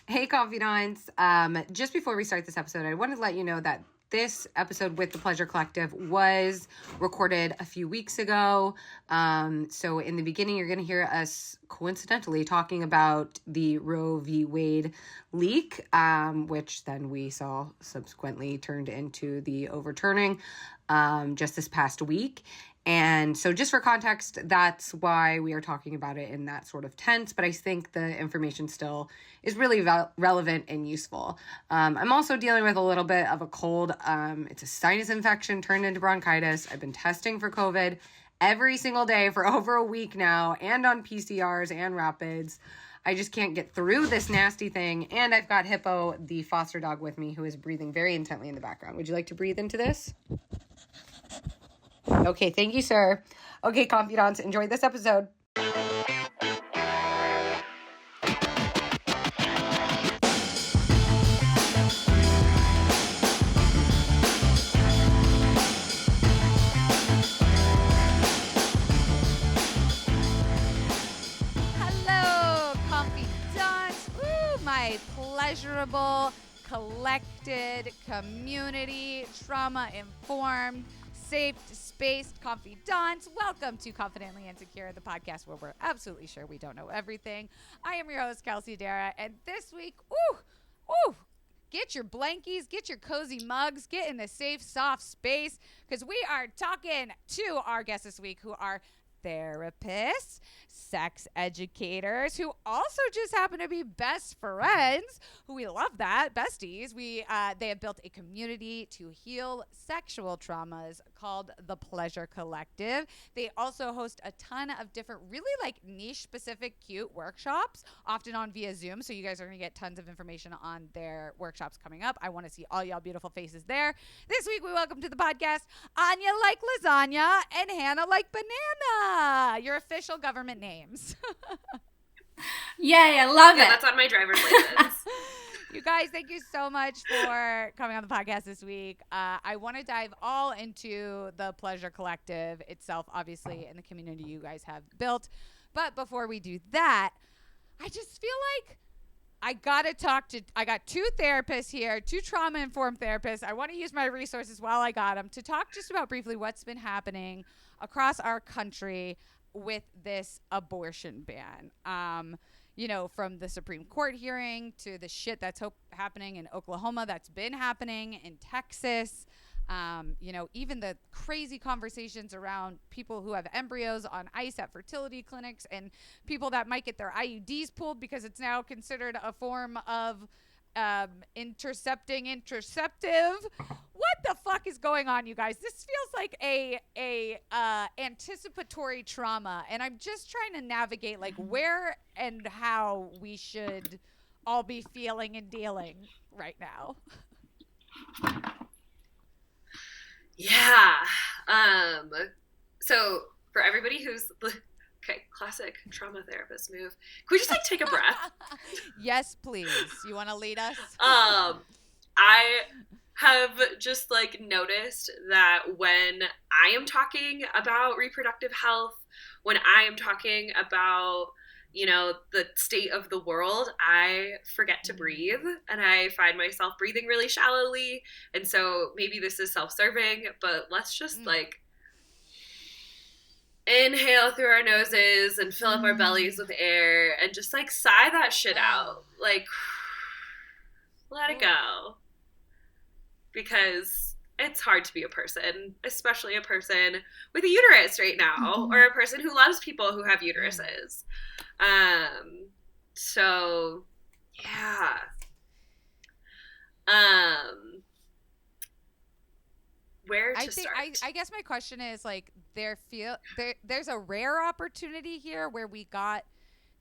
Hey, confidants. Just before we start this episode, I wanted to let you know that this episode with the Pleasure Collective was recorded a few weeks ago. So in the beginning, you're going to hear us coincidentally talking about the Roe v. Wade leak, which then we saw subsequently turned into the overturning just this past week. And so just for context, that's why we are talking about it in that sort of tense. But I think the information still is really relevant and useful. I'm also dealing with a little bit of a cold. It's a sinus infection turned into bronchitis. I've been testing for COVID every single day for over a week now, and on PCRs and rapids. I just can't get through this nasty thing. And I've got Hippo, the foster dog, with me, who is breathing very intently in the background. Would you like to breathe into this? Okay, thank you, sir. Okay, confidants, enjoy this episode. Hello, confidants. Woo, my pleasurable, collected, community, trauma-informed, safe-spaced confidants. Welcome to Confidently Insecure, the podcast where we're absolutely sure we don't know everything. I am your host, Kelsey Darragh, and this week, get your blankies, get your cozy mugs, get in a safe, soft space, because we are talking to our guests this week who are therapists, sex educators, who also just happen to be best friends, who we love that, besties. They have built a community to heal sexual traumas called the Pleasure Collective. They also host a ton of different, really like niche specific, cute workshops, often on via Zoom. So you guys are going to get tons of information on their workshops coming up. I want to see all y'all beautiful faces there. This week we welcome to the podcast Anya like lasagna and Hannah like banana. Your official government names. Yay, I love it. That's on my driver's license. You guys, thank you so much for coming on the podcast this week. I want to dive all into the Pleasure Collective itself, obviously, and the community you guys have built. But before we do that, I just feel like I got two therapists here, two trauma-informed therapists. I want to use my resources while I got them to talk just about briefly what's been happening across our country with this abortion ban. From the Supreme Court hearing to the shit that's happening in Oklahoma, that's been happening in Texas. Even the crazy conversations around people who have embryos on ice at fertility clinics and people that might get their IUDs pulled because it's now considered a form of interceptive. What the fuck is going on, you guys? This feels like a anticipatory trauma, and I'm just trying to navigate like where and how we should all be feeling and dealing right now. Yeah. So for everybody who's classic trauma therapist move. Can we just take a breath? Yes, please. You want to lead us? I have just noticed that when I am talking about reproductive health, when I am talking about the state of the world, I forget to breathe, and I find myself breathing really shallowly. And so maybe this is self-serving, but let's just inhale through our noses and fill up our bellies with air and just sigh that shit out. Let it go. Because it's hard to be a person, especially a person with a uterus right now, or a person who loves people who have uteruses. So yeah. Where to start? I guess my question is there's a rare opportunity here where we got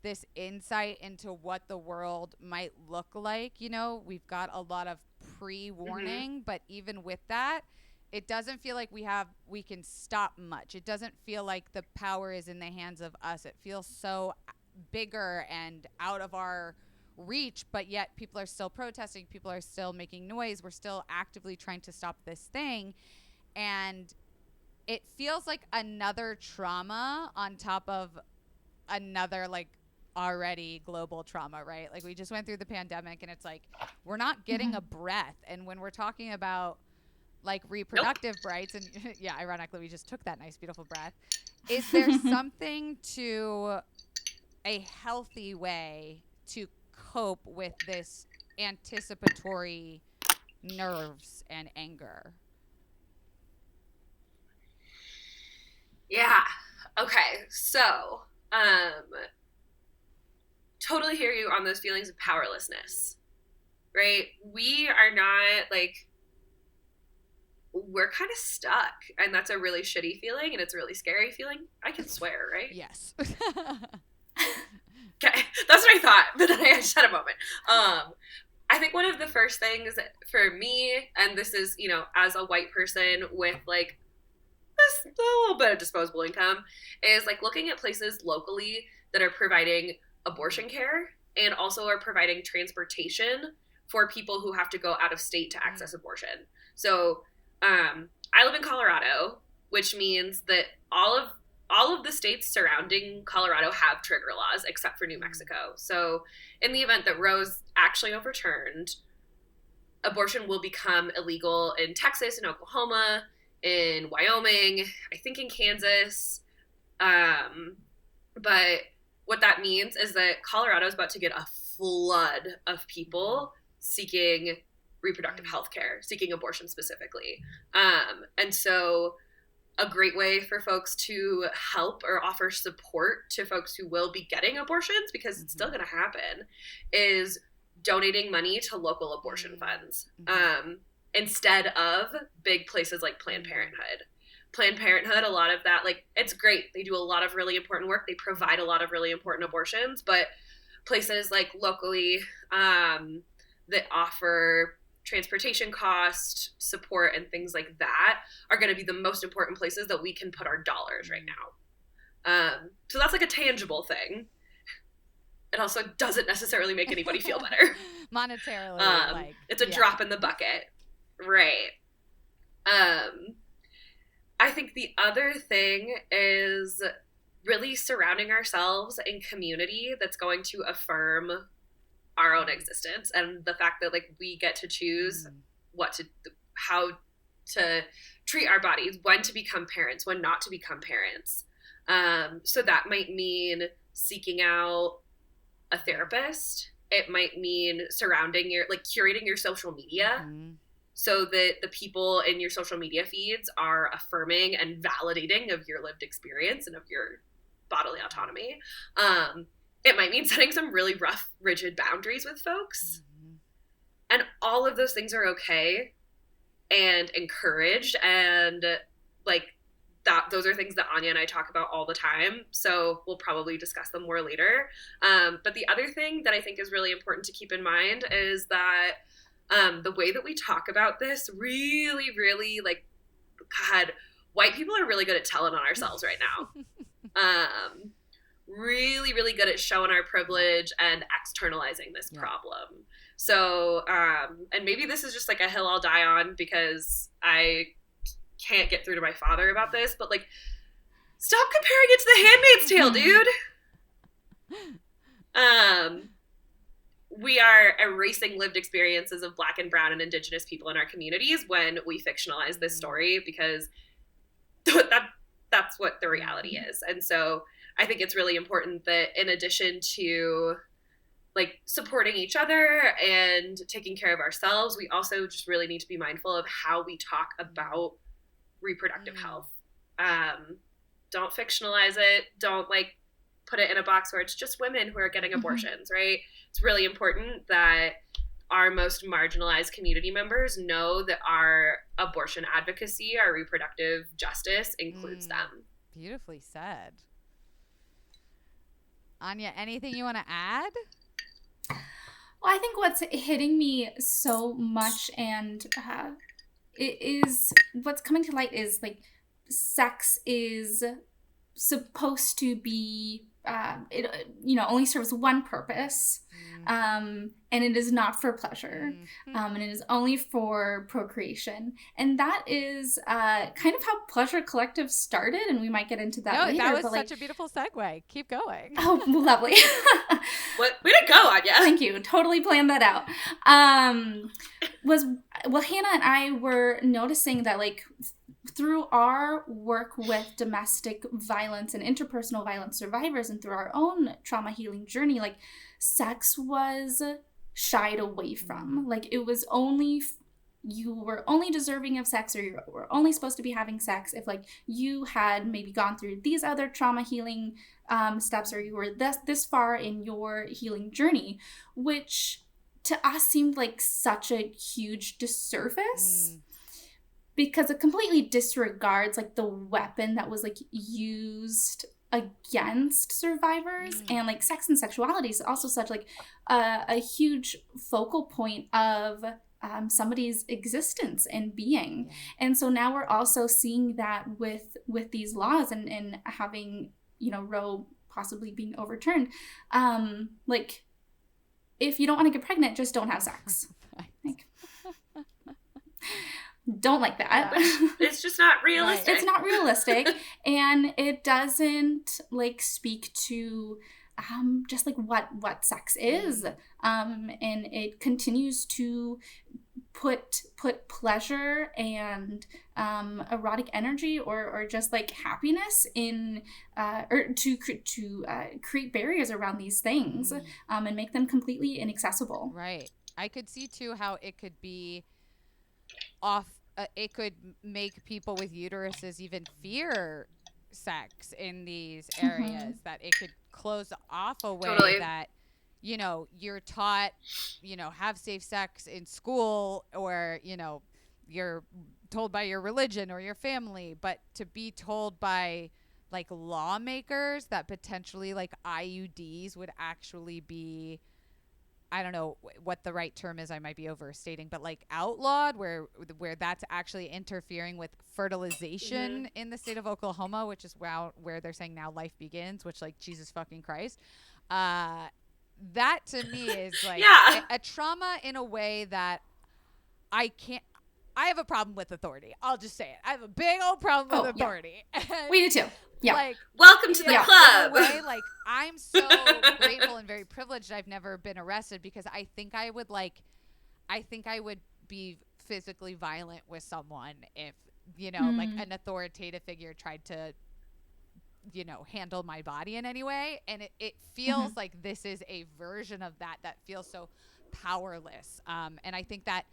this insight into what the world might look like. We've got a lot of pre-warning, but even with that, it doesn't feel like we can stop much. It doesn't feel like the power is in the hands of us. It feels so bigger and out of our reach, but yet people are still protesting. People are still making noise. We're still actively trying to stop this thing. And it feels like another trauma on top of another already global trauma, right? Like we just went through the pandemic and it's like we're not getting a breath. And when we're talking about like reproductive rights, and yeah, ironically, we just took that nice, beautiful breath. Is there something to a healthy way to cope with this anticipatory nerves and anger? Yeah. Okay. So, totally hear you on those feelings of powerlessness, right? We are not like, we're kind of stuck, and that's a really shitty feeling, and it's a really scary feeling. I can swear, right? Yes. Okay, that's what I thought, but then I just had a moment. I think one of the first things for me, and this is, you know, as a white person with like a little bit of disposable income, is like looking at places locally that are providing abortion care and also are providing transportation for people who have to go out of state to access abortion. So I live in Colorado, which means that all of the states surrounding Colorado have trigger laws except for New Mexico. So in the event that Roe's actually overturned, abortion will become illegal in Texas and Oklahoma, in Wyoming, I think in Kansas. But what that means is that Colorado is about to get a flood of people seeking reproductive health care, seeking abortion specifically. And so a great way for folks to help or offer support to folks who will be getting abortions, because it's still going to happen, is donating money to local abortion funds instead of big places like Planned Parenthood. Planned Parenthood, a lot of that, like, it's great. They do a lot of really important work. They provide a lot of really important abortions, but places like locally that offer transportation cost support and things like that are going to be the most important places that we can put our dollars right now. So that's like a tangible thing. It also doesn't necessarily make anybody feel better. Monetarily, like, it's a drop in the bucket. Right. I think the other thing is really surrounding ourselves in community that's going to affirm our own existence, and the fact that like we get to choose how to treat our bodies, when to become parents, when not to become parents. So that might mean seeking out a therapist. It might mean curating your social media so that the people in your social media feeds are affirming and validating of your lived experience and of your bodily autonomy. It might mean setting some really rough, rigid boundaries with folks. And all of those things are okay and encouraged. And like that, those are things that Anya and I talk about all the time. So we'll probably discuss them more later. But the other thing that I think is really important to keep in mind is that the way that we talk about this really, really, like, God, white people are really good at telling on ourselves right now. Really, really good at showing our privilege and externalizing this problem. So, and maybe this is just like a hill I'll die on because I can't get through to my father about this, but like, stop comparing it to The Handmaid's Tale, dude. We are erasing lived experiences of Black and Brown and Indigenous people in our communities when we fictionalize this story, because that's what the reality is. And so I think it's really important that in addition to like supporting each other and taking care of ourselves, we also just really need to be mindful of how we talk about reproductive health. Don't fictionalize it. Don't like put it in a box where it's just women who are getting abortions, right? It's really important that our most marginalized community members know that our abortion advocacy, our reproductive justice includes them. Beautifully said. Anya, anything you want to add? Well, I think what's hitting me so much and it is what's coming to light is like sex is supposed to be it only serves one purpose, and it is not for pleasure, and it is only for procreation. And that is kind of how Pleasure Collective started, and we might get into that later. That was such a beautiful segue. Keep going. Oh, lovely. What? Way to go, Anya. Thank you. Totally planned that out. Hannah and I were noticing that, like, through our work with domestic violence and interpersonal violence survivors, and through our own trauma healing journey, like, sex was shied away from. Like, it was only you were only deserving of sex, or you were only supposed to be having sex if, like, you had maybe gone through these other trauma healing steps, or you were this far in your healing journey, which to us seemed like such a huge disservice, because it completely disregards, like, the weapon that was, like, used against survivors. And, like, sex and sexuality is also such, like, a huge focal point of somebody's existence and being. And so now we're also seeing that with these laws and having, Roe possibly being overturned. Like, if you don't want to get pregnant, just don't have sex. Like, don't like that. Yeah. It's just not realistic. It's not realistic. And it doesn't, like, speak to just, like, what sex is. And it continues to put pleasure and erotic energy or just, like, happiness in or to create barriers around these things and make them completely inaccessible. Right. I could see too how it could be it could make people with uteruses even fear sex in these areas, that it could close off a way that, you're taught, have safe sex in school, or, you're told by your religion or your family, but to be told by, like, lawmakers that potentially, like, IUDs would actually be, I don't know what the right term is, I might be overstating, but, like, outlawed, where that's actually interfering with fertilization in the state of Oklahoma, which is where they're saying now life begins, which, like, Jesus fucking Christ. That to me is, like, a trauma in a way that I have a problem with authority. I'll just say it. I have a big old problem with authority. Yeah. We do too. Yeah. Like, welcome to the club. In a way, like, I'm so grateful and very privileged I've never been arrested, because I think I would be physically violent with someone if, like, an authoritative figure tried to, handle my body in any way. And it feels like this is a version of that feels so powerless. And I think that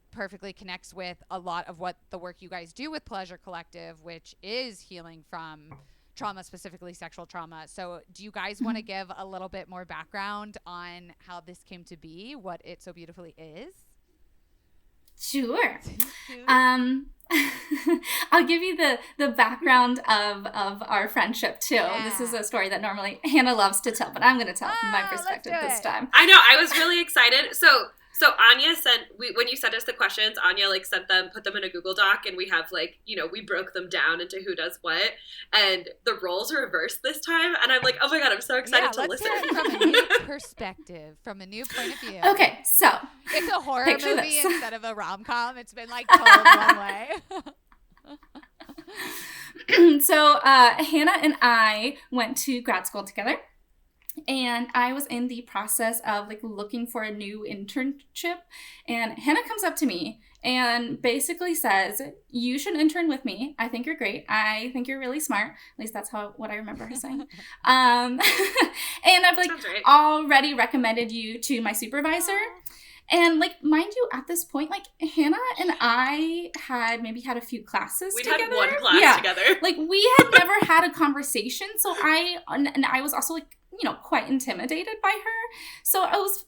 perfectly connects with a lot of what the work you guys do with Pleasure Collective, which is healing from trauma, specifically sexual trauma. So do you guys want to give a little bit more background on how this came to be, what it so beautifully is? Sure. I'll give you the background of our friendship too. Yeah. This is a story that normally Hannah loves to tell, but I'm going to tell from my perspective this time. I know. I was really excited. So Anya when you sent us the questions, Anya, like, put them in a Google Doc, and we have, like, we broke them down into who does what, and the roles are reversed this time, and I'm like, oh my God, I'm so excited to listen. Hear it from a new perspective, from a new point of view. Okay, so it's a horror movie instead of a rom-com. It's been, like, told one way. So Hannah and I went to grad school together. And I was in the process of, like, looking for a new internship, and Hannah comes up to me and basically says, "You should intern with me. I think you're great. I think you're really smart." At least that's what I remember her saying. And I've, like, already recommended you to my supervisor. And, like, mind you, at this point, like, Hannah and I had a few classes together. We'd had one class together. Like, we had never had a conversation, so I was also, like, quite intimidated by her. So I was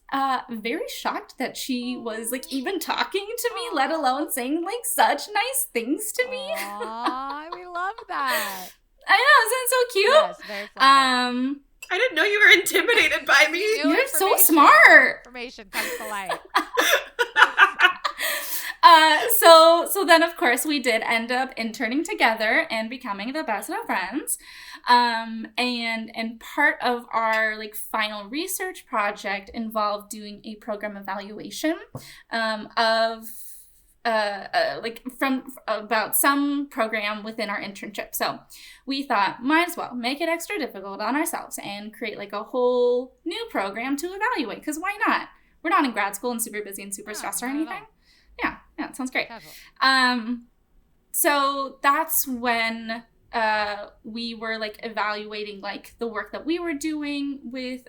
very shocked that she was, like, even talking to me, let alone saying, like, such nice things to me. Aww, we love that. I know, isn't it so cute? Yes, very fun. I didn't know you were intimidated by me. You're so smart. Information comes to light. So then of course we did end up interning together and becoming the best of friends. And part of our like final research project involved doing a program evaluation of like from about some program within our internship. So we thought, might as well make it extra difficult on ourselves and create like a whole new program to evaluate, because why not? We're not in grad school and super busy and super stressed or anything. Yeah, it sounds great. Casual. So that's when we were like evaluating like the work that we were doing with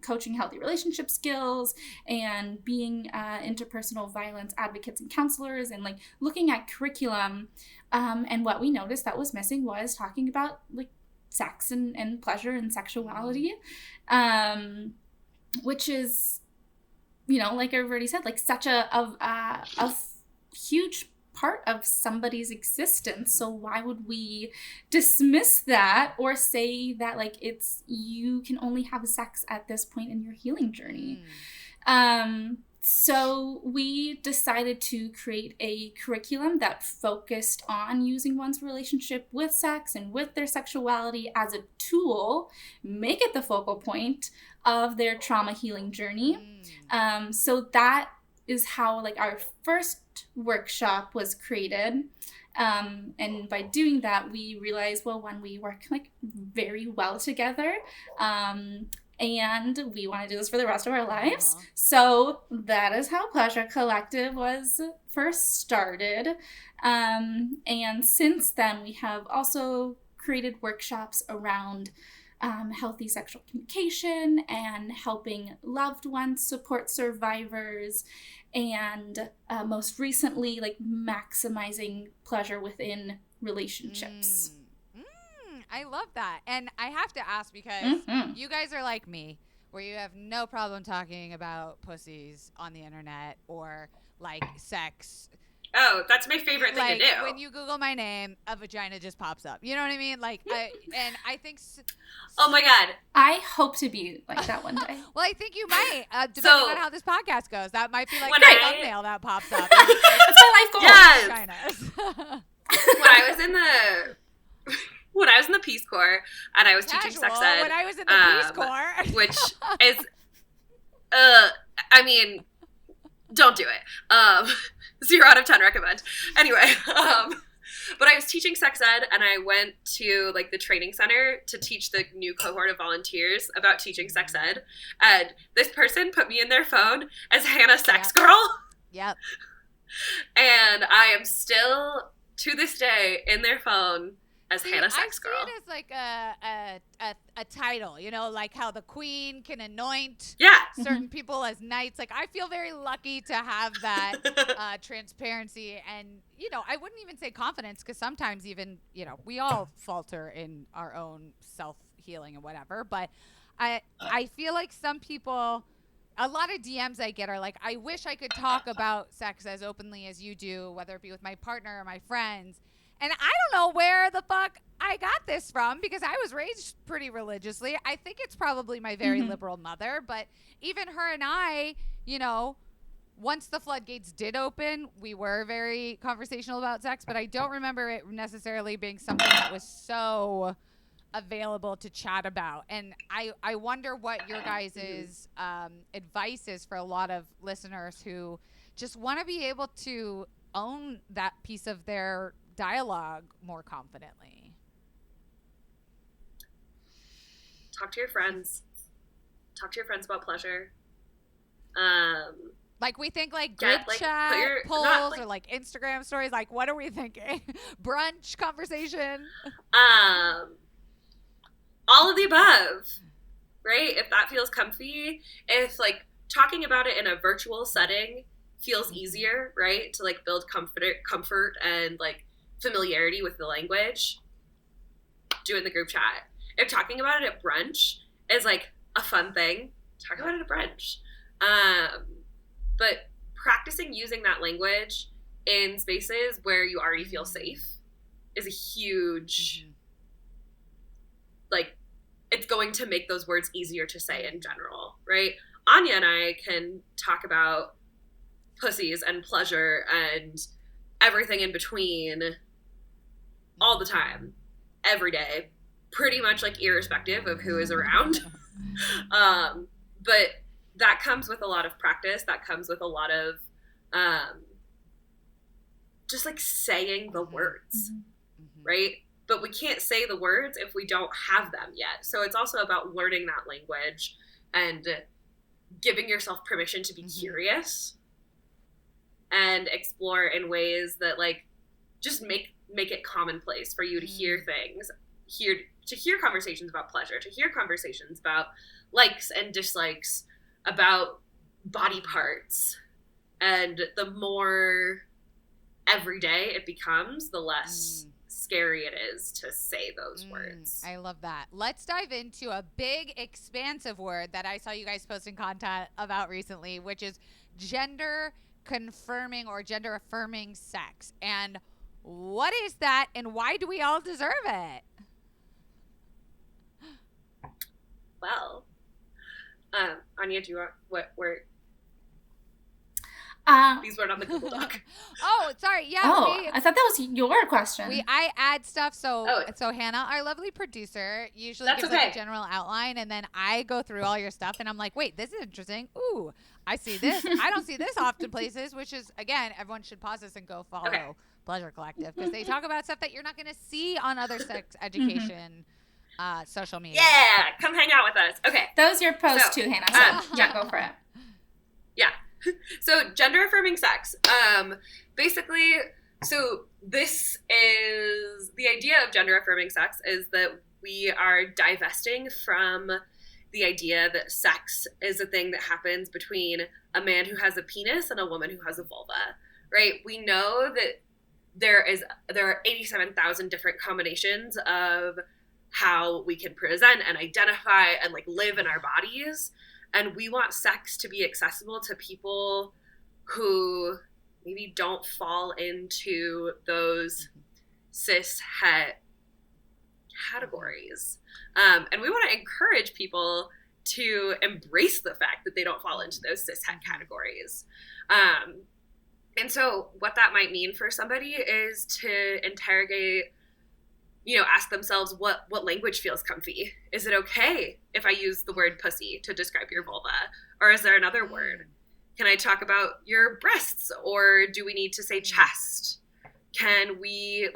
coaching healthy relationship skills and being interpersonal violence advocates and counselors, and like looking at curriculum. And what we noticed that was missing was talking about like sex and pleasure and sexuality, which is, you know, like I've already said, like such a huge part of somebody's existence. So why would we dismiss that or say that like it's, you can only have sex at this point in your healing journey? So we decided to create a curriculum that focused on using one's relationship with sex and with their sexuality as a tool, make it the focal point of their trauma healing journey. So that is how like our first workshop was created. And by doing that, we realized, well, when we work like very well together, and we want to do this for the rest of our lives. So that is how Pleasure Collective was first started. And since then, we have also created workshops around healthy sexual communication and helping loved ones support survivors, and most recently, like maximizing pleasure within relationships. I love that. And I have to ask, because you guys are like me, where you have no problem talking about pussies on the internet or like sex. Oh, that's my favorite thing like, to do. When you Google my name, a vagina just pops up. You know what I mean? Like, I think. Oh my God. I hope to be like that one day. Well, I think you might, depending on how this podcast goes. That might be like the thumbnail that pops up. That's my life goal. Yes. When I was in the Peace Corps and I was teaching sex ed. When I was in the Peace Corps. Which is, I mean, don't do it. 0 out of 10 recommend. Anyway, but I was teaching sex ed, and I went to like the training center to teach the new cohort of volunteers about teaching sex ed. And this person put me in their phone as Hannah Sex Girl. Yep. And I am still, to this day, in their phone as Hannah Sex Girl. I see it as like a title, you know, like how the queen can anoint certain people as knights. Like, I feel very lucky to have that transparency and, you know, I wouldn't even say confidence, because sometimes even, you know, we all falter in our own self-healing and whatever. But I feel like some people, a lot of DMs I get are like, I wish I could talk about sex as openly as you do, whether it be with my partner or my friends. And I don't know where the fuck I got this from, because I was raised pretty religiously. I think it's probably my very liberal mother. But even her and I, you know, once the floodgates did open, we were very conversational about sex. But I don't remember it necessarily being something that was so available to chat about. And I wonder what your guys' advice is for a lot of listeners who just want to be able to own that piece of their dialogue more confidently. Talk to your friends. Talk to your friends about pleasure. Like, we think like group chat polls or like Instagram stories. Like, what are we thinking? Brunch conversation? All of the above, right? If that feels comfy, if like talking about it in a virtual setting feels easier, right? To like build comfort and like familiarity with the language, do it in the group chat. If talking about it at brunch is like a fun thing, talk about it at brunch. But practicing using that language in spaces where you already feel safe is a huge, like, it's going to make those words easier to say in general, right? Anya and I can talk about pussies and pleasure and everything in between all the time, every day, pretty much like irrespective of who is around. But that comes with a lot of practice. That comes with a lot of just like saying the words, right? But we can't say the words if we don't have them yet. So it's also about learning that language and giving yourself permission to be curious and explore in ways that like just make it commonplace for you to hear things, to hear conversations about pleasure, to hear conversations about likes and dislikes, about body parts. And the more everyday it becomes, the less scary it is to say those words. I love that. Let's dive into a big, expansive word that I saw you guys posting content about recently, which is gender-confirming or gender-affirming sex. And what is that, and why do we all deserve it? Well, Anya, do you want what word? These weren't on the Google Doc. Oh, sorry. Yeah. I thought that was your question. I add stuff. So Hannah, our lovely producer, usually gives like a general outline, and then I go through all your stuff, and I'm like, wait, this is interesting. Ooh, I see this. I don't see this often places, which is, again, everyone should pause this and go follow Pleasure Collective, because they talk about stuff that you're not going to see on other sex education social media. Yeah, come hang out with us. Okay. That was your post too, Hannah. So yeah, go for it. Yeah. So gender-affirming sex. Basically, so this is the idea of gender-affirming sex is that we are divesting from the idea that sex is a thing that happens between a man who has a penis and a woman who has a vulva, right? We know that there are 87,000 different combinations of how we can present and identify and like live in our bodies. And we want sex to be accessible to people who maybe don't fall into those cis-het categories. And we want to encourage people to embrace the fact that they don't fall into those cis-het categories. And so what that might mean for somebody is to interrogate, ask themselves what language feels comfy. Is it okay if I use the word pussy to describe your vulva? Or is there another word? Can I talk about your breasts? Or do we need to say chest? Can we,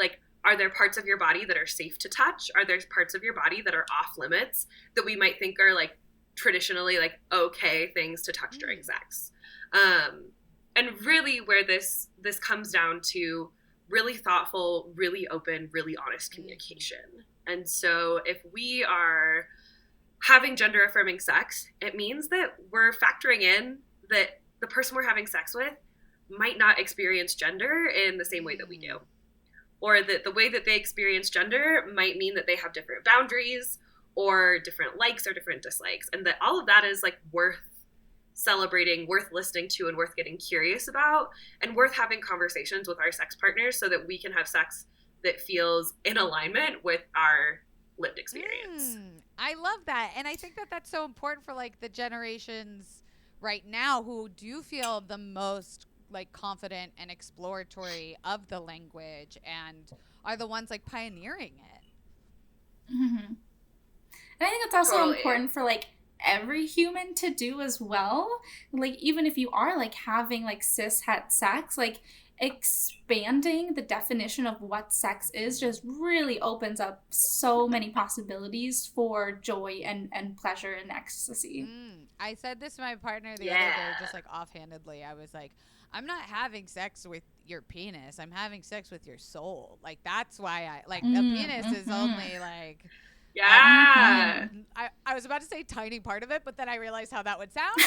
are there parts of your body that are safe to touch? Are there parts of your body that are off limits that we might think are, traditionally, okay things to touch during sex? And really where this comes down to really thoughtful, really open, really honest communication. And so if we are having gender-affirming sex, it means that we're factoring in that the person we're having sex with might not experience gender in the same way that we do. Or that the way that they experience gender might mean that they have different boundaries or different likes or different dislikes. And that all of that is worth celebrating, worth listening to, and worth getting curious about, and worth having conversations with our sex partners so that we can have sex that feels in alignment with our lived experience. I love that. And I think that that's so important for the generations right now who do feel the most confident and exploratory of the language and are the ones pioneering it. Mm-hmm. And I think it's also important for every human to do as well. Even if you are having cis-het sex, expanding the definition of what sex is just really opens up so many possibilities for joy and pleasure and ecstasy. I said this to my partner the other day, just offhandedly. I was like, I'm not having sex with your penis. I'm having sex with your soul. That's why I the penis is only yeah. I was about to say tiny part of it, but then I realized how that would sound. He's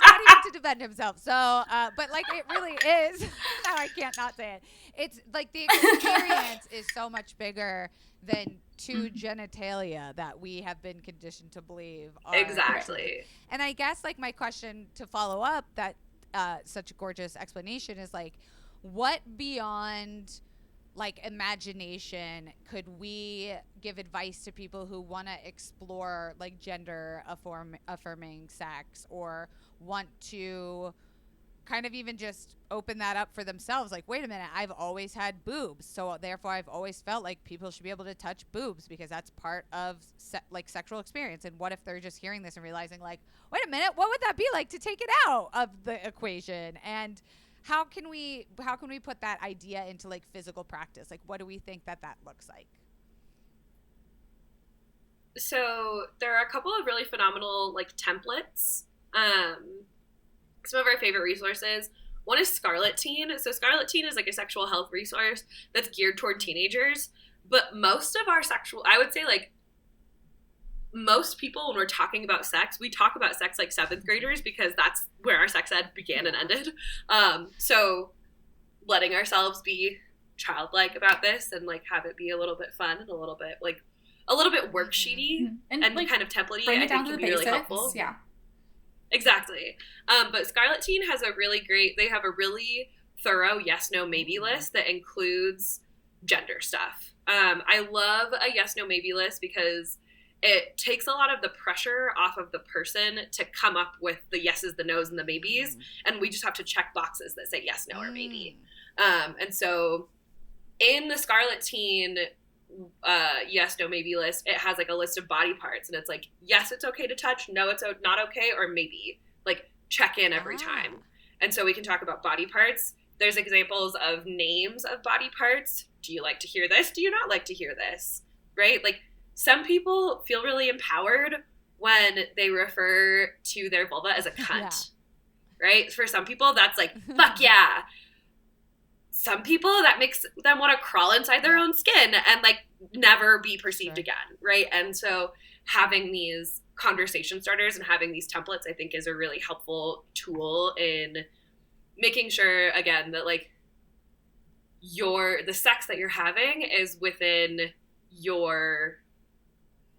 not even to defend himself. So, but it really is. Now I can't not say it. It's the experience is so much bigger than two genitalia that we have been conditioned to believe are. Exactly. And I guess my question to follow up that such a gorgeous explanation is what beyond like imagination, could we give advice to people who want to explore like gender affirming sex, or want to kind of even just open that up for themselves? Like, wait a minute, I've always had boobs, so therefore I've always felt like people should be able to touch boobs because that's part of like sexual experience. And what if they're just hearing this and realizing like, wait a minute, what would that be like to take it out of the equation? And how can we put that idea into like physical practice? Like, what do we think that looks like? So there are a couple of really phenomenal like templates. Some of our favorite resources. One is Scarlet Teen. So Scarlet Teen is like a sexual health resource that's geared toward teenagers. But most of our I would say like most people, when we're talking about sex, we talk about sex like 7th graders because that's where our sex ed began and ended. So letting ourselves be childlike about this and like have it be a little bit fun and a little bit worksheety and like, kind of template-y, bring I it down think to can the be basics. really helpful. Yeah. Exactly. But Scarlet Teen has they have a really thorough yes, no, maybe list that includes gender stuff. I love a yes, no, maybe list because it takes a lot of the pressure off of the person to come up with the yeses, the nos, and the maybes. And we just have to check boxes that say yes, no, or maybe. And so in the Scarlet Teen yes, no, maybe list, it has like a list of body parts, and it's like, yes, it's okay to touch, no, it's not okay, or maybe. Like, check in every time. And so we can talk about body parts. There's examples of names of body parts. Do you like to hear this? Do you not like to hear this? Right? Like, some people feel really empowered when they refer to their vulva as a cunt. Right? For some people, that's like, fuck yeah. Some people, that makes them want to crawl inside their own skin and like never be perceived again, right? And so having these conversation starters and having these templates, I think, is a really helpful tool in making sure, again, that like the sex that you're having is within your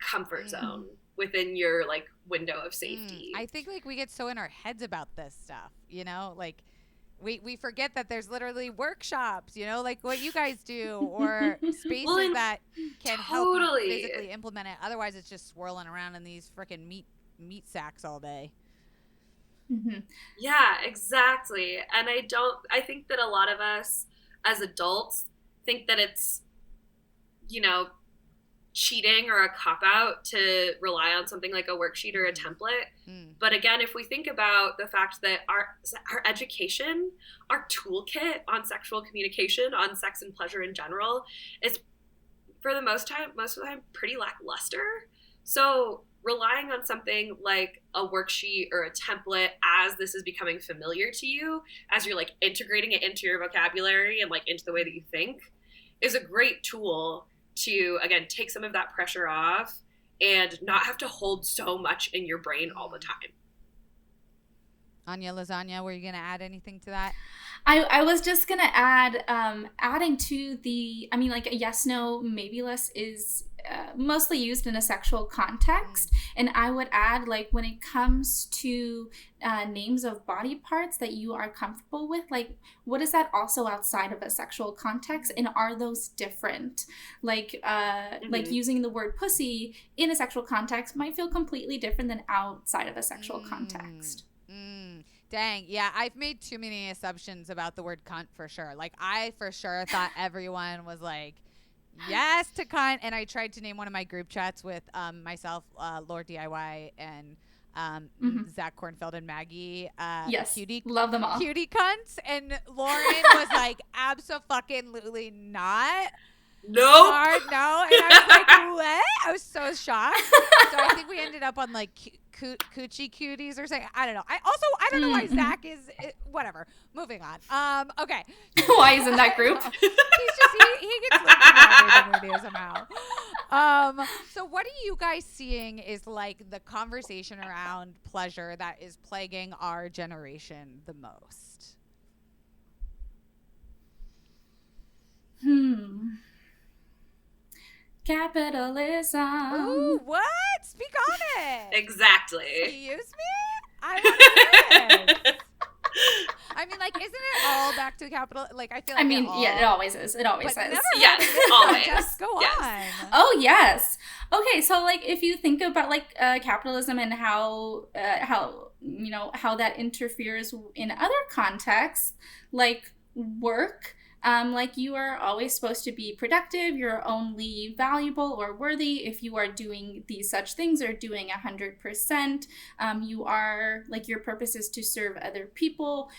comfort zone, within your like window of safety. I think like we get so in our heads about this stuff, you know, like we forget that there's literally workshops, you know, like what you guys do, or spaces that can help you physically implement it. Otherwise, it's just swirling around in these freaking meat sacks all day. Yeah, exactly. And I think that a lot of us as adults think that it's, you know, cheating or a cop-out to rely on something like a worksheet or a template. But again, if we think about the fact that our education, our toolkit on sexual communication, on sex and pleasure in general, is for the most of the time pretty lackluster. So relying on something like a worksheet or a template as this is becoming familiar to you, as you're like integrating it into your vocabulary and like into the way that you think, is a great tool to, again, take some of that pressure off and not have to hold so much in your brain all the time. Anya Lasagna, were you going to add anything to that? I was just going to add, adding to like a yes, no, maybe list is mostly used in a sexual context. And I would add, like, when it comes to names of body parts that you are comfortable with, like, what is that also outside of a sexual context? And are those different? Like, like using the word pussy in a sexual context might feel completely different than outside of a sexual context. Dang, yeah, I've made too many assumptions about the word cunt for sure. Like, I for sure thought everyone was like, yes to cunt. And I tried to name one of my group chats with myself, Lord DIY, and Zach Kornfeld and Maggie. Yes, love them all. Cutie cunts. And Lauren was like, absolutely not. No. No. And I was like, what? I was so shocked. So I think we ended up on like coochie cuties or something. I don't know. I don't know why Zach is whatever. Moving on. Okay. Why he's in that group? He's just he gets linked to everything we do somehow. So what are you guys seeing is like the conversation around pleasure that is plaguing our generation the most? Capitalism. Ooh, what? Speak on it. Exactly. Excuse me? I want to hear it. I mean, like, isn't it all about back to capital? Like, I feel I like mean, yeah, it always is. It always but is. never Yes, always. Just go Yes. on. Oh, yes. Okay, so like if you think about like capitalism and how you know how that interferes in other contexts, like work, like you are always supposed to be productive. You're only valuable or worthy if you are doing these such things or doing 100%. You are like your purpose is to serve other people.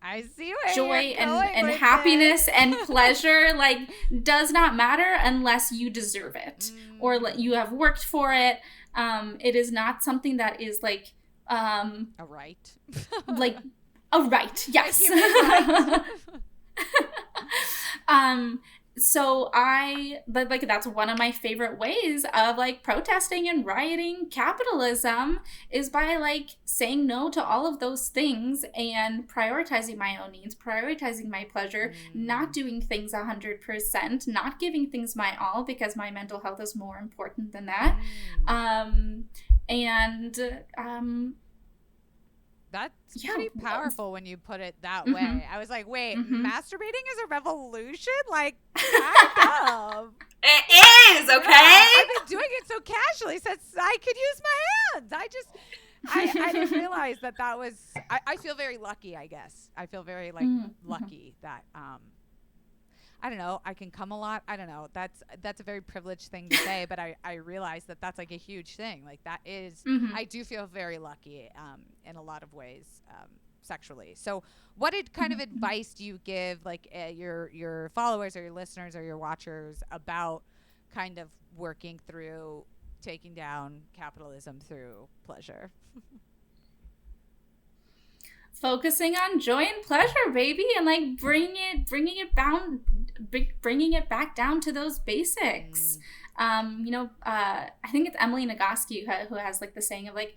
I see where Joy you're and going with happiness this. and pleasure like does not matter unless you deserve it or you have worked for it. It is not something that is like a right. like a right. Yes. A human right. So but like that's one of my favorite ways of like protesting and rioting capitalism is by like saying no to all of those things and prioritizing my own needs, prioritizing my pleasure, not doing things 100%, not giving things my all because my mental health is more important than that. That's pretty powerful when you put it that way. I was like, wait, masturbating is a revolution? Like, kind of. It is, okay? Yeah, I've been doing it so casually since I could use my hands. I didn't realize that was, I feel very lucky, I guess. I feel very, like, lucky that, I don't know, I can come a lot. I don't know. That's a very privileged thing to say, but I realize that that's like a huge thing. Like that is, I do feel very lucky in a lot of ways sexually. So what kind of advice do you give like your followers or your listeners or your watchers about kind of working through taking down capitalism through pleasure? Focusing on joy and pleasure, baby, and like bringing it back down to those basics. I think it's Emily Nagoski who has like the saying of like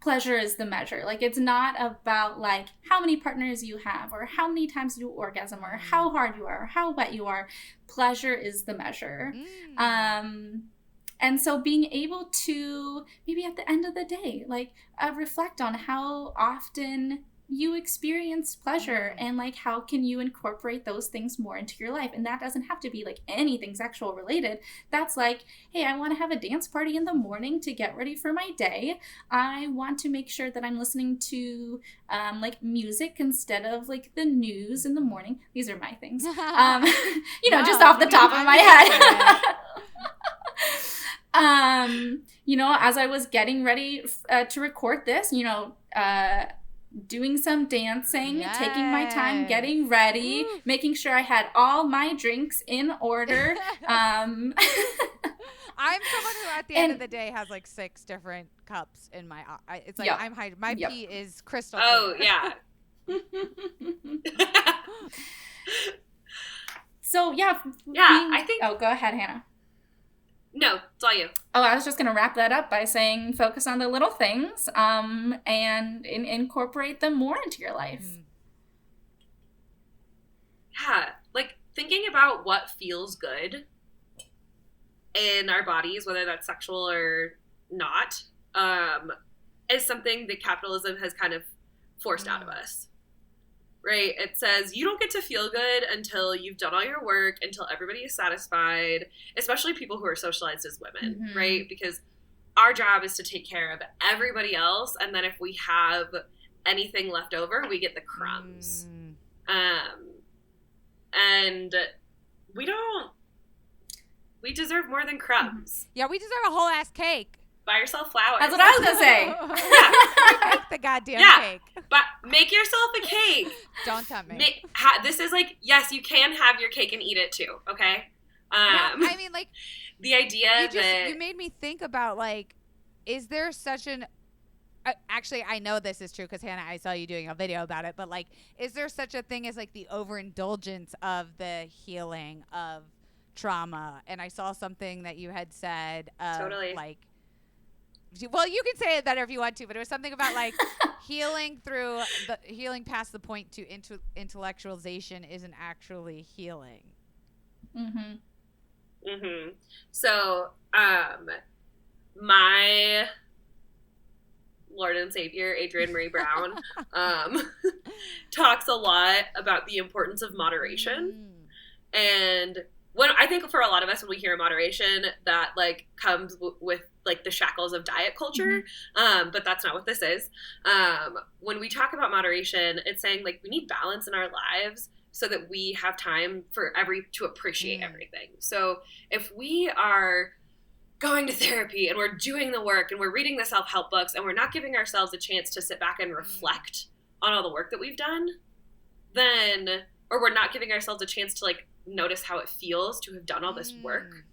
pleasure is the measure. Like it's not about like how many partners you have or how many times you orgasm or how hard you are or how wet you are. Pleasure is the measure. And so being able to maybe at the end of the day, like reflect on how often you experience pleasure and like how can you incorporate those things more into your life. And that doesn't have to be like anything sexual related. That's like, hey, I want to have a dance party in the morning to get ready for my day. I want to make sure that I'm listening to like music instead of like the news in the morning. These are my things. Just off the top of my head. As I was getting ready to record this, doing some dancing, taking my time, getting ready, making sure I had all my drinks in order. I'm someone who at the end of the day has like 6 different cups in my it's like I'm hydrated. My pee is crystal clear. Oh, yeah. So, I think... Oh, go ahead, Hannah. No, it's all you. Oh, I was just going to wrap that up by saying focus on the little things and incorporate them more into your life. Yeah, like thinking about what feels good in our bodies, whether that's sexual or not, is something that capitalism has kind of forced out of us. Right? It says you don't get to feel good until you've done all your work, until everybody is satisfied, especially people who are socialized as women, right? Because our job is to take care of everybody else, and then if we have anything left over, we get the crumbs. And we deserve more than crumbs. Yeah, we deserve a whole ass cake. Buy yourself flowers. That's what I was going to say. Make the goddamn cake. But make yourself a cake. Don't tempt me. This is like, yes, you can have your cake and eat it too, okay? I mean, like, the idea you made me think about, like, is there such an... actually, I know this is true because, Hannah, I saw you doing a video about it, but, like, is there such a thing as, like, the overindulgence of the healing of trauma? And I saw something that you had said of, totally. Like... Well, you can say it better if you want to, but it was something about like healing past the point to intellectualization isn't actually healing. So, my Lord and Savior, Adrienne Marie Brown, talks a lot about the importance of moderation. And when I think for a lot of us, when we hear moderation, that like comes with like the shackles of diet culture, but that's not what this is. When we talk about moderation, it's saying like we need balance in our lives so that we have time to appreciate everything. So if we are going to therapy and we're doing the work and we're reading the self-help books and we're not giving ourselves a chance to sit back and reflect on all the work that we've done, or we're not giving ourselves a chance to like notice how it feels to have done all this work,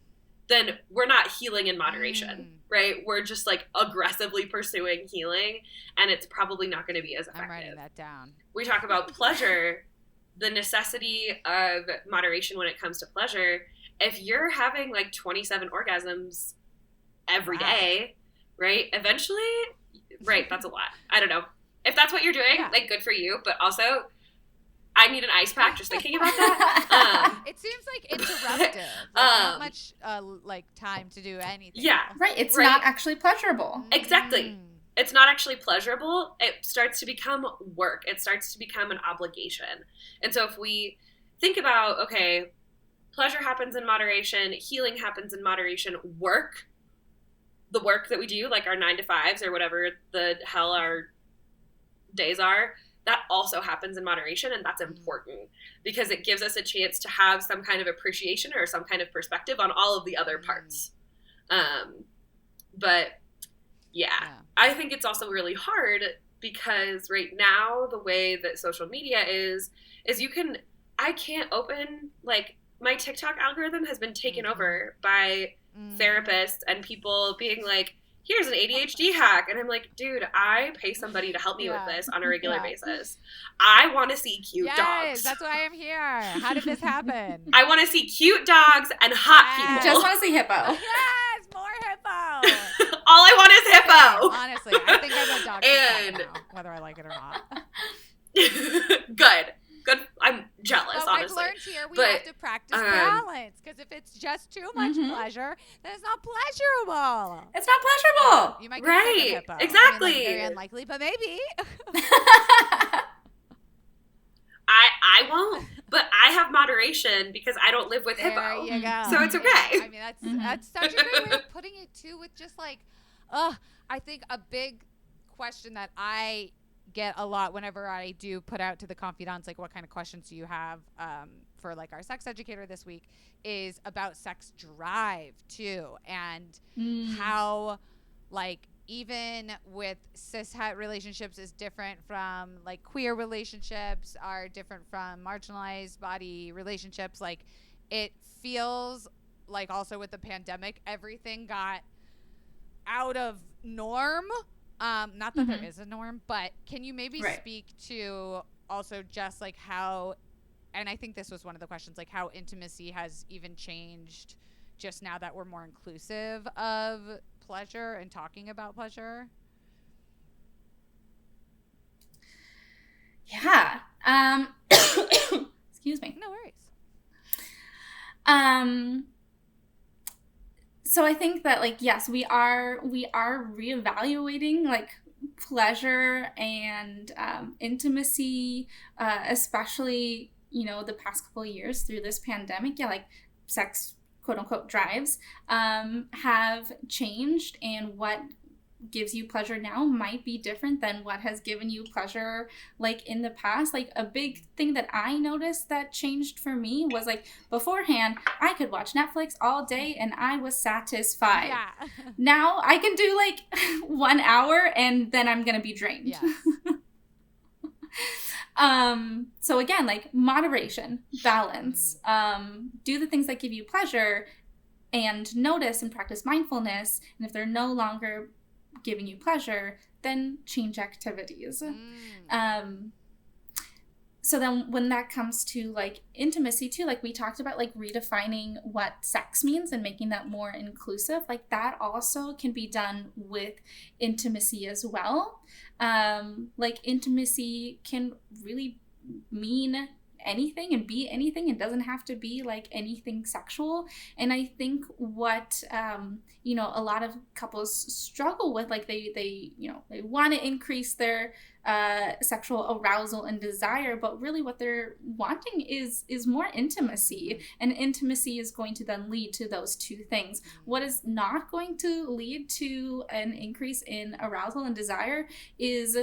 then we're not healing in moderation, right? We're just like aggressively pursuing healing, and it's probably not going to be as effective. I'm writing that down. We talk about pleasure, the necessity of moderation when it comes to pleasure. If you're having like 27 orgasms every day, right? Eventually, right, that's a lot. I don't know. If that's what you're doing, like good for you, but also I need an ice pack just thinking about that. It seems like interruptive. Not much like time to do anything. Yeah. Right. It's not actually pleasurable. Exactly. It's not actually pleasurable. It starts to become work. It starts to become an obligation. And so if we think about, okay, pleasure happens in moderation, healing happens in moderation, the work that we do, like our 9 to 5s or whatever the hell our days are, that also happens in moderation, and that's important because it gives us a chance to have some kind of appreciation or some kind of perspective on all of the other parts. But I think it's also really hard because right now the way that social media is I can't open, like, my TikTok algorithm has been taken over by therapists and people being like, here's an ADHD hack. And I'm like, dude, I pay somebody to help me with this on a regular basis. I want to see cute dogs. That's why I'm here. How did this happen? I want to see cute dogs and hot people. Just want to see hippo. Yes, more hippo. All I want is hippo. Honestly, I think I'm a dog fan now, whether I like it or not. Good. I'm jealous, but honestly. I've learned here we have to practice balance, because if it's just too much pleasure, then it's not pleasurable. It's not pleasurable. You might get sick of hippo. Exactly. I mean, like, very unlikely, but maybe. I won't, but I have moderation because I don't live with hippo. There you go. So it's okay. I mean, that's such a great way of putting it too. With just like, I think a big question that I get a lot whenever I do put out to the confidants, like, what kind of questions do you have for like our sex educator this week, is about sex drive too, and how like even with cis-het relationships is different from like queer relationships, are different from marginalized body relationships. Like, it feels like also with the pandemic, everything got out of norm. Not that there is a norm, but can you maybe speak to also just like how, and I think this was one of the questions, like how intimacy has even changed just now that we're more inclusive of pleasure and talking about pleasure? Yeah. Excuse me. No worries. So I think that, like, yes, we are reevaluating like pleasure and intimacy, especially, you know, the past couple of years through this pandemic. Yeah, like sex, quote unquote, drives have changed, and what gives you pleasure now might be different than what has given you pleasure like in the past. Like, a big thing that I noticed that changed for me was, like, beforehand I could watch Netflix all day and I was satisfied. Yeah. Now I can do like 1 hour and then I'm gonna be drained. Yes. So again, like, moderation, balance, do the things that give you pleasure, and notice and practice mindfulness. And if they're no longer giving you pleasure, then change activities. So then when that comes to like intimacy too, like we talked about, like redefining what sex means and making that more inclusive, like that also can be done with intimacy as well. Like intimacy can really mean anything and be anything. It doesn't have to be like anything sexual. And I think what you know, a lot of couples struggle with, like they you know, they want to increase their sexual arousal and desire, but really what they're wanting is more intimacy, and intimacy is going to then lead to those two things. What is not going to lead to an increase in arousal and desire is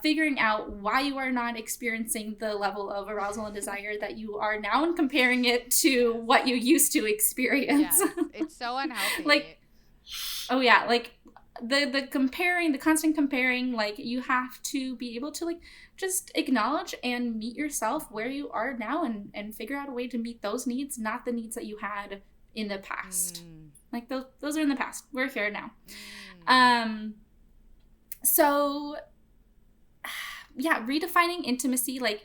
figuring out why you are not experiencing the level of arousal and desire that you are now, and comparing it to what you used to experience. Yes, it's so unhealthy. Like, oh yeah, like the comparing, the constant comparing, like you have to be able to like just acknowledge and meet yourself where you are now, and figure out a way to meet those needs, not the needs that you had in the past. Like those are in the past. We're here now. So yeah, redefining intimacy, like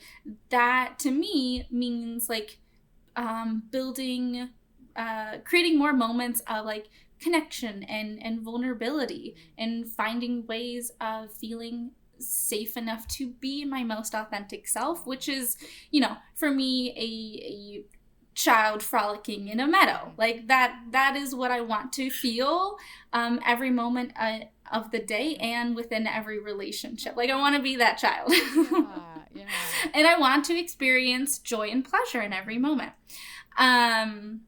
that to me means like building, creating more moments of like connection and vulnerability, and finding ways of feeling safe enough to be my most authentic self, which is, you know, for me, a child frolicking in a meadow. Like that is what I want to feel every moment of the day, and within every relationship. Like I want to be that child. Yeah. And I want to experience joy and pleasure in every moment. And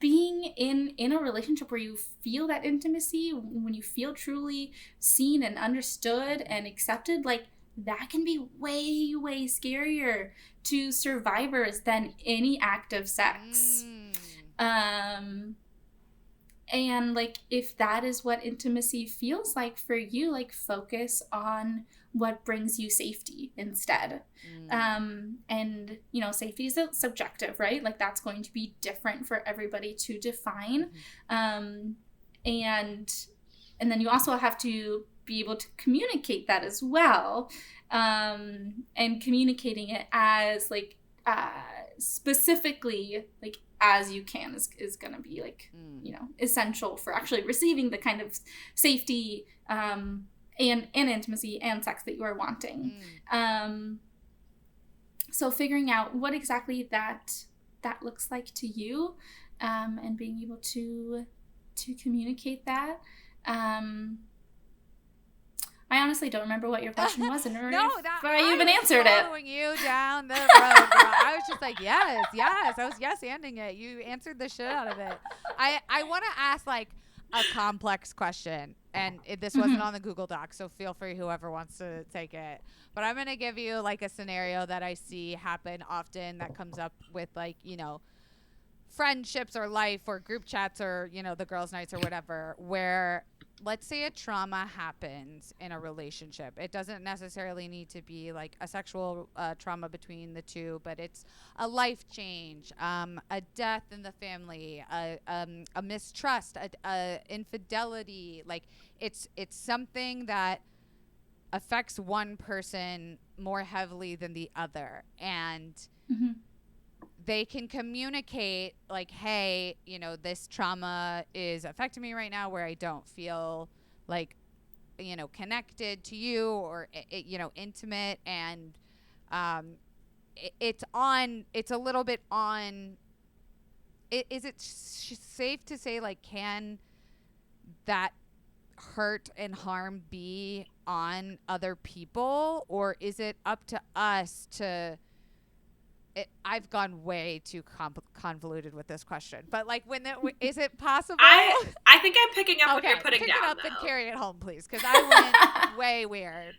being in a relationship where you feel that intimacy, when you feel truly seen and understood and accepted, like that can be way, way scarier to survivors than any act of sex. And like, if that is what intimacy feels like for you, like focus on what brings you safety instead. And you know, safety is subjective, right? Like that's going to be different for everybody to define. And then you also have to be able to communicate that as well. And communicating it as like specifically like as you can is going to be like, you know, essential for actually receiving the kind of safety and intimacy and sex that you are wanting. So figuring out what exactly that looks like to you, and being able to communicate that. I honestly don't remember what your question was, and I even answered it. Following you down the road, girl. I was just like, yes. I was yes-anding it. You answered the shit out of it. I want to ask like a complex question, and this wasn't on the Google Doc, so feel free, whoever wants to take it. But I'm gonna give you like a scenario that I see happen often, that comes up with like, you know, friendships or life or group chats or, you know, the girls' nights or whatever, where let's say a trauma happens in a relationship. It doesn't necessarily need to be like a sexual trauma between the two, but it's a life change, a death in the family, a mistrust, a infidelity. Like it's something that affects one person more heavily than the other. And they can communicate like, hey, you know, this trauma is affecting me right now, where I don't feel like, you know, connected to you or, you know, intimate. And it's a little bit on, is it safe to say, like, can that hurt and harm be on other people, or is it up to us to, I've gone way too convoluted with this question, but like, is it possible? I think I'm picking up what you're putting down. Pick it up though. and carry it home, please, because I went way weird.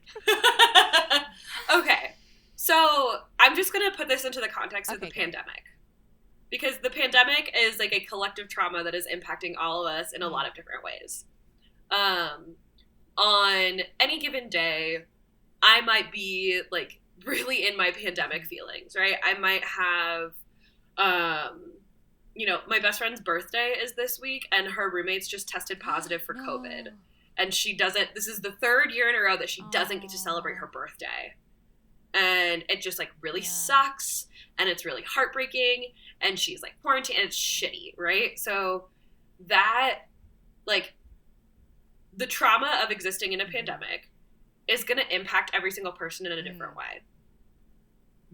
Okay, so I'm just gonna put this into the context of the pandemic, because the pandemic is like a collective trauma that is impacting all of us in a lot of different ways. On any given day, I might be like really in my pandemic feelings, right? I might have, you know, my best friend's birthday is this week, and her roommates just tested positive for COVID. And this is the third year in a row that she doesn't get to celebrate her birthday. And it just like really sucks, and it's really heartbreaking, and she's like quarantined, and it's shitty, right? So that, like, the trauma of existing in a pandemic is going to impact every single person in a different way.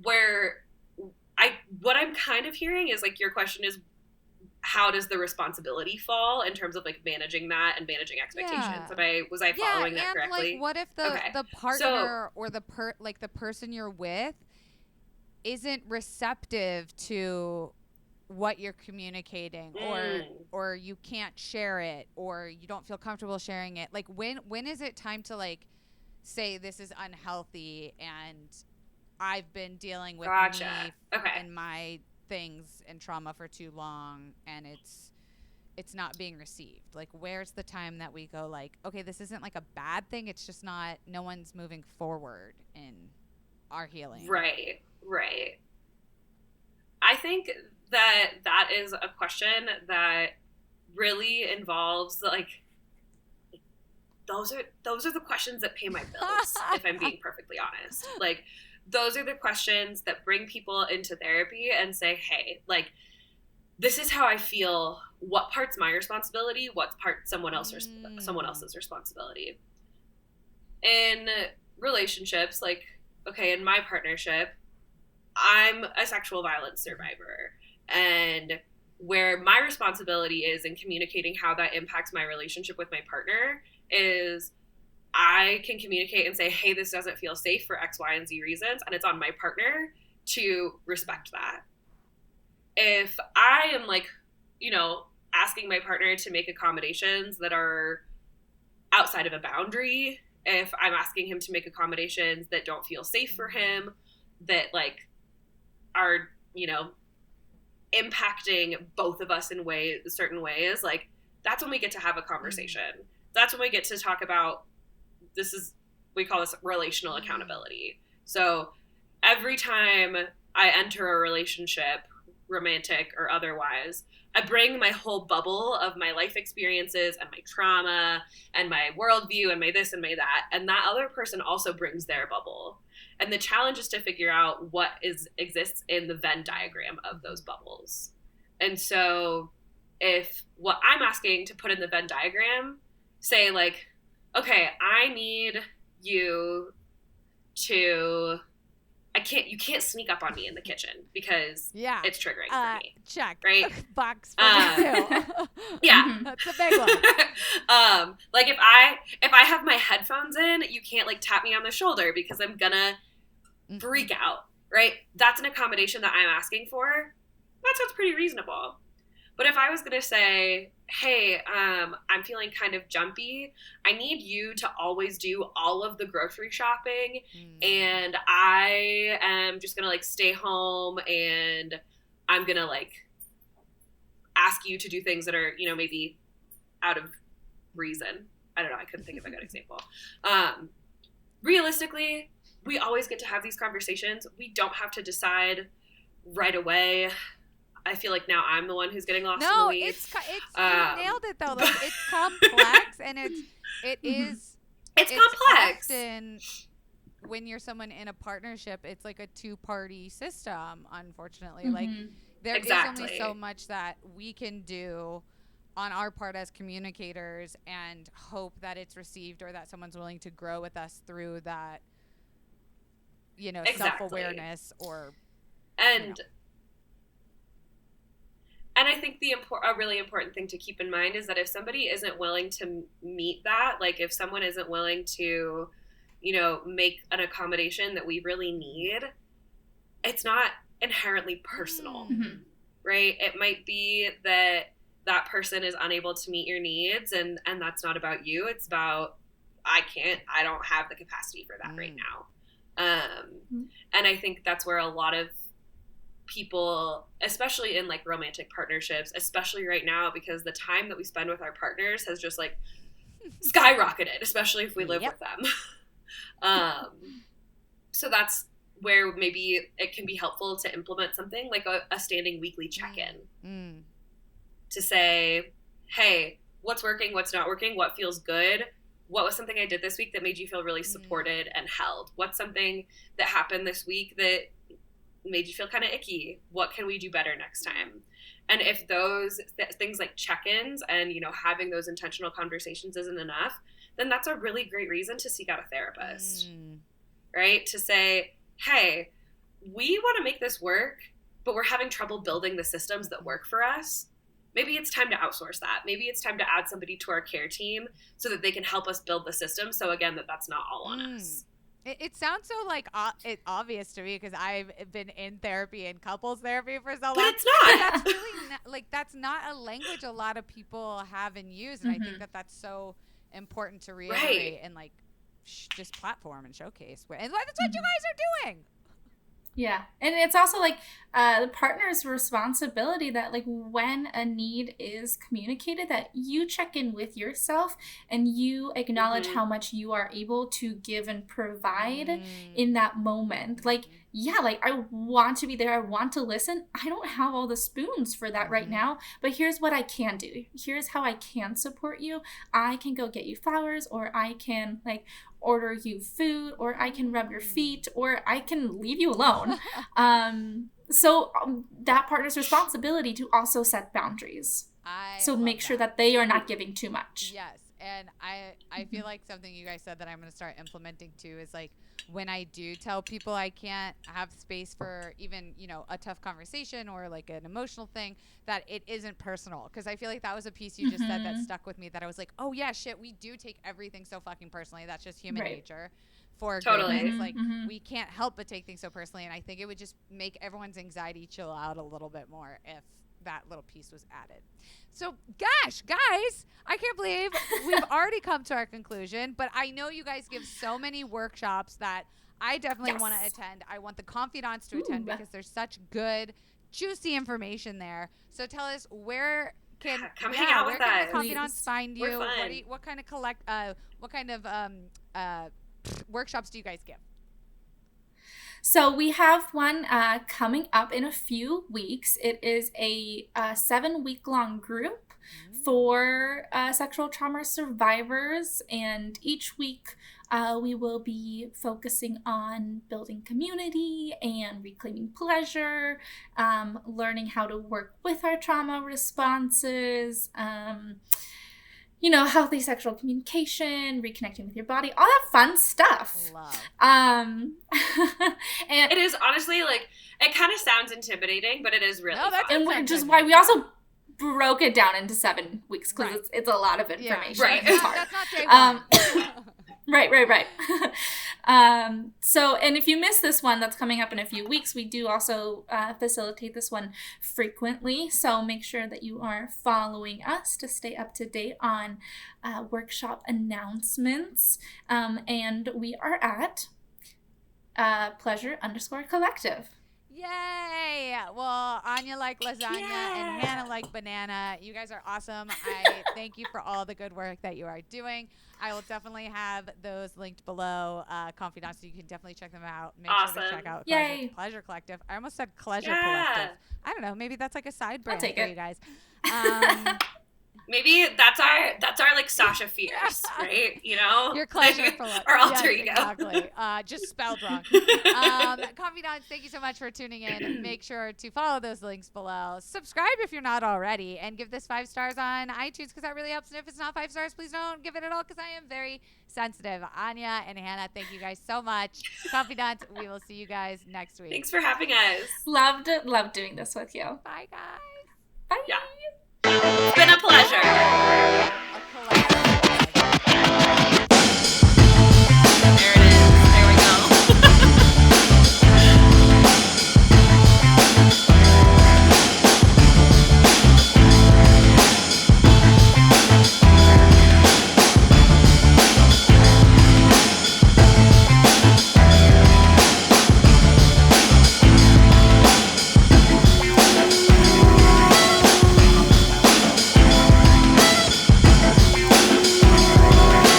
what I'm kind of hearing is like, your question is, how does the responsibility fall in terms of like managing that and managing expectations? Was I following that correctly? Like, what if the partner or the person you're with isn't receptive to what you're communicating, or you can't share it, or you don't feel comfortable sharing it? Like, when is it time to like say, this is unhealthy and I've been dealing with me and my things and trauma for too long, and it's not being received? Like, where's the time that we go like, okay, this isn't like a bad thing, it's just not, no one's moving forward in our healing? Right. I think that is a question that really involves like, those are the questions that pay my bills, if I'm being perfectly honest. Like, those are the questions that bring people into therapy and say, hey, like, this is how I feel. What part's my responsibility? What part's someone else's responsibility? In relationships, like, okay, in my partnership, I'm a sexual violence survivor. And where my responsibility is in communicating how that impacts my relationship with my partner is, I can communicate and say, hey, this doesn't feel safe for X, Y, and Z reasons, and it's on my partner to respect that. If I am like, asking my partner to make accommodations that are outside of a boundary, if I'm asking him to make accommodations that don't feel safe for him, that like are, impacting both of us in certain ways, like, that's when we get to have a conversation. That's when we get to talk about, we call this relational accountability. So every time I enter a relationship, romantic or otherwise, I bring my whole bubble of my life experiences and my trauma and my worldview and my this and my that. And that other person also brings their bubble. And the challenge is to figure out what exists in the Venn diagram of those bubbles. And so if what I'm asking to put in the Venn diagram, say like, okay, I need you to, you can't sneak up on me in the kitchen because it's triggering for me. Check. Right? Box for me too. Yeah. That's a big one. Like if I have my headphones in, you can't like tap me on the shoulder because I'm gonna freak out, right? That's an accommodation that I'm asking for. That sounds pretty reasonable. But if I was gonna say, hey, I'm feeling kind of jumpy, I need you to always do all of the grocery shopping, and I am just gonna like stay home, and I'm gonna like ask you to do things that are, maybe out of reason. I don't know, I couldn't think of a good example. Realistically, we always get to have these conversations. We don't have to decide right away. I feel like now I'm the one who's getting lost in the weeds. You nailed it though. Like, it's complex, and it's complex. Often when you're someone in a partnership, it's like a two-party system, unfortunately. Like, there is only so much that we can do on our part as communicators and hope that it's received, or that someone's willing to grow with us through that, self-awareness or And I think a really important thing to keep in mind is that if somebody isn't willing to meet that, like if someone isn't willing to, make an accommodation that we really need, it's not inherently personal, right? It might be that that person is unable to meet your needs, and that's not about you. It's about, I don't have the capacity for that right now. And I think that's where a lot of people, especially in like romantic partnerships, especially right now, because the time that we spend with our partners has just like skyrocketed, especially if we live with them. So that's where maybe it can be helpful to implement something like a standing weekly check-in to say, hey, what's working, what's not working, what feels good, what was something I did this week that made you feel really supported and held, what's something that happened this week that made you feel kind of icky, what can we do better next time? And if those things like check-ins and having those intentional conversations isn't enough, then that's a really great reason to seek out a therapist, right? To say, hey, we want to make this work, but we're having trouble building the systems that work for us. Maybe it's time to outsource that. Maybe it's time to add somebody to our care team so that they can help us build the system. So again, that's not all on us. It sounds so like obvious to me because I've been in therapy and couples therapy for so long. But it's not. That's really that's not a language a lot of people have and use, and I think that's so important to reiterate and like just platform and showcase. And that's what you guys are doing. Yeah. And it's also like the partner's responsibility that like when a need is communicated, that you check in with yourself and you acknowledge how much you are able to give and provide in that moment. Like, yeah, like I want to be there. I want to listen. I don't have all the spoons for that right now, but here's what I can do. Here's how I can support you. I can go get you flowers, or I can like order you food, or I can rub your feet, or I can leave you alone. So that partner's responsibility to also set boundaries. So make sure that they are not giving too much. Yes. And I feel like something you guys said that I'm going to start implementing too is like when I do tell people I can't have space for even, you know, a tough conversation or like an emotional thing, that it isn't personal. Because I feel like that was a piece you just said that stuck with me, that I was like, oh yeah, shit, we do take everything so fucking personally. That's just human nature. For totally. It's like we can't help but take things so personally. And I think it would just make everyone's anxiety chill out a little bit more if that little piece was added. So gosh, guys, I can't believe we've already come to our conclusion, but I know you guys give so many workshops that I definitely want to attend. I want the confidants to attend because there's such good, juicy information there. So tell us, where can come hang out with us. The confidants find you? What kind of workshops do you guys give? So we have one coming up in a few weeks. It is a 7-week-long group for sexual trauma survivors. And each week we will be focusing on building community and reclaiming pleasure, learning how to work with our trauma responses, you know, healthy sexual communication, reconnecting with your body, all that fun stuff. Love. And it is honestly like, it kind of sounds intimidating, but it is really fun. And which is why we also broke it down into 7 weeks, because it's a lot of information. Right. It's hard. That's not day one. Right. So, and if you miss this one that's coming up in a few weeks, we do also facilitate this one frequently. So make sure that you are following us to stay up to date on workshop announcements. And we are at pleasure_collective. Yay! Well, Anya like lasagna and Hannah like banana. You guys are awesome. I thank you for all the good work that you are doing. I will definitely have those linked below, confidants, so you can definitely check them out. Make sure to check out Pleasure Collective. I almost said Pleasure Collective. I don't know. Maybe that's like a side brand for you guys. Maybe that's our like Sasha Fierce, right? You know, your pleasure for our alter ego. Exactly. Just spelled wrong. Confidants, thank you so much for tuning in. Make sure to follow those links below. Subscribe if you're not already, and give this 5 stars on iTunes because that really helps. And if it's not 5 stars, please don't give it at all because I am very sensitive. Anya and Hannah, thank you guys so much. Confidants, we will see you guys next week. Thanks for having us. Loved doing this with you. Bye, guys. Bye. Yeah. It's been a pleasure.